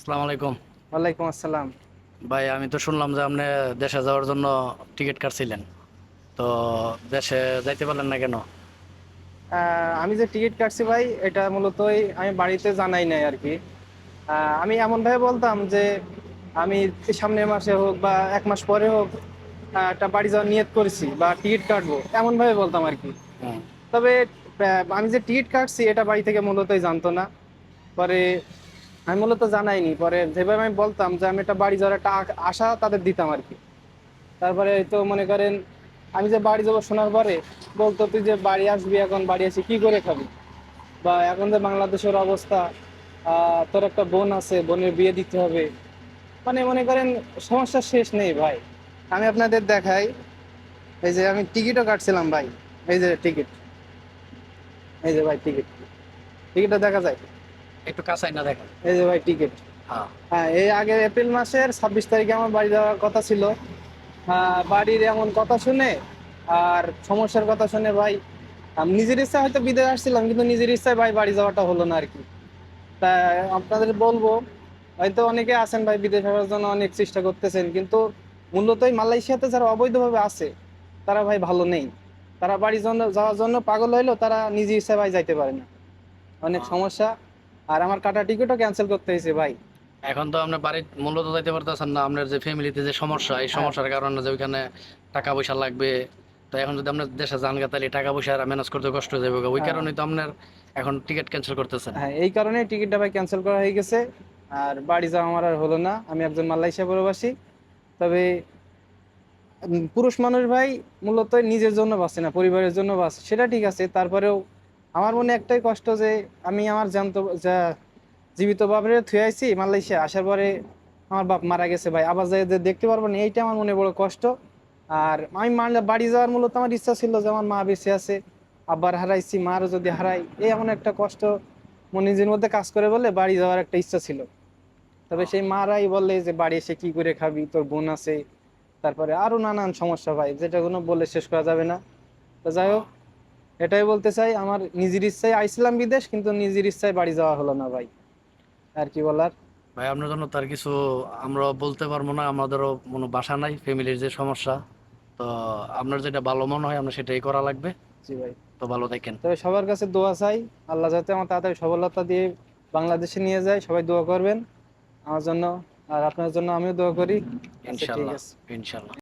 আসসালামু আলাইকুম। ওয়ালাইকুম আসসালাম। ভাই আমি তো শুনলাম যে আপনি দেশে যাওয়ার জন্য টিকিট কাটছিলেন, তো দেশে যাইতে পারলেন না কেন? আমি যে টিকিট কাটছি ভাই, এটা মূলতই আমি বাড়িতে জানাই নাই আর কি। আমি এমন ভাবে বলতাম যে আমি সামনের মাসে হোক বা 1 মাস পরে হোক একটা বাড়ি যাওয়ার নিয়ত করেছি বা টিকিট কাটবো, এমন ভাবে বলতাম আর কি। হুম। তবে আমি যে টিকিট কাটছি এটা বাড়ি থেকে মূলতই জানতো না। পরে আমি মূলত জানাইনি, পরে যেভাবে আমি বলতাম যে আমি একটা বাড়ি যাওয়ার একটা আশা তাদের দিতাম আর কি। তারপরে এই তো মনে করেন আমি যে বাড়ি যাবো শোনার পরে বলতো তুই যে বাড়ি আসবি, এখন বাড়ি আসি কি করে খাবি, বা এখন যে বাংলাদেশের অবস্থা, তোর একটা বোন আছে, বোনের বিয়ে দিতে হবে, মানে মনে করেন সমস্যার শেষ নেই ভাই। আমি আপনাদের দেখাই, এই যে আমি টিকিটও কাটছিলাম ভাই। এই যে টিকিট, এই যে ভাই টিকিট, টিকিটটা দেখা যায়। একটু কাছাই না দেখেন। এই যে ভাই টিকিট। হ্যাঁ। হ্যাঁ, এই আগের এপ্রিল মাসের 26 তারিখে আমার বাড়ি যাওয়ার কথা ছিল। বাড়ির এমন কথা শুনে আর সমস্যার কথা শুনে ভাই আমি নিজের ইচ্ছা হয়তো বিদেশ আসছিলাম, কিন্তু নিজের ইচ্ছায় ভাই বাড়ি যাওয়াটা হলো না আর কি। তা আপনাদের বলবো, হয়তো অনেকে আছেন ভাই বিদেশ যাওয়ার জন্য অনেক চেষ্টা করতেছেন, কিন্তু মূলত এই মালয়েশিয়াতে যারা অবৈধভাবে আছে তারা ভাই ভালো নেই। তারা বাড়ি যাওয়ার জন্য পাগল হইলেও তারা নিজের ইচ্ছায় ভাই যাইতে পারে না, অনেক হ্যাঁ। সমস্যা। আর আমার কাটা টিকিটও ক্যান্সেল করতে হয়েছে ভাই। এখন তো আপনি বাড়ির মূলত যাইতে পারতেছেন না, আপনার যে ফ্যামিলিতে যে সমস্যা, এই হ্যাঁ, সমস্যার কারণে যে ওইখানে টাকা পয়সা লাগবে। তো এখন যদি আপনার দেশে যান গা, তাহলে টাকা পয়সা ম্যানেজ করতে কষ্ট হয়ে যাবে গা। ওই হ্যাঁ, কারণেই তো আপনার এখন টিকিট ক্যান্সেল করতেছেন। হ্যাঁ, এই কারণে টিকিটটা ভাই ক্যান্সেল করা হয়ে গেছে। আর বাড়ি যাওয়া আমার আর হলো না, আমি একজন মালয়েশিয়া প্রবাসী। তবে পুরুষ মানুষ ভাই মূলত নিজের জন্য বাঁচে না, পরিবারের জন্য বাঁচে, সেটা ঠিক আছে। তারপরেও আমার মনে একটাই কষ্ট যে আমি আমার জানতো যা জীবিত বাপরে থুয়ে আইছি মালয়েশিয়া আসার পরে আমার বাপ মারা গেছে ভাই, আবার যাই যে দেখতে পারবো না, এইটা আমার মনে বড় কষ্ট। আর আমি বাড়ি যাওয়ার মূলত আমার ইচ্ছা ছিল যে আমার মা বেঁচে আছে, আব্বার হারাইছি, মারও যদি হারাই, এই এমন একটা কষ্ট মনে নিজের মধ্যে কাজ করে বলে বাড়ি যাওয়ার একটা ইচ্ছা ছিল। তবে সেই মারাই বলে যে বাড়ি এসে কি করে খাবি, তোর বোন আছে, তারপরে আরো নানান সমস্যা ভাই, যেটা কোনো বলে শেষ করা যাবে না। তো যাই হোক, এটাই বলতে চাই, আমার নিজের ইচ্ছায় আইছিলাম বিদেশ, কিন্তু নিজের ইচ্ছায় বাড়ি যাওয়া হলো না ভাই। আর কি বলার। ভাই আপনার জন্য তার কিছু আমরা বলতে পারবো না, আমাদেরও কোনো বাসা নাই, ফ্যামিলির যে সমস্যা। তো আপনার যেটা ভালো মনে হয় আপনার সেটাই করা লাগবে। জি ভাই। তো ভালো থাকেন। তবে সবার কাছে দোয়া চাই, আল্লাহ যাতে আমার তাড়াতাড়ি সফলতা দিয়ে বাংলাদেশে নিয়ে যায়, সবাই দোয়া করবেন আমার জন্য। আর আপনার জন্য আমিও দোয়া করি। আচ্ছা, ঠিক ইনশাল্লাহ। আছে। ইনশাল্লাহ।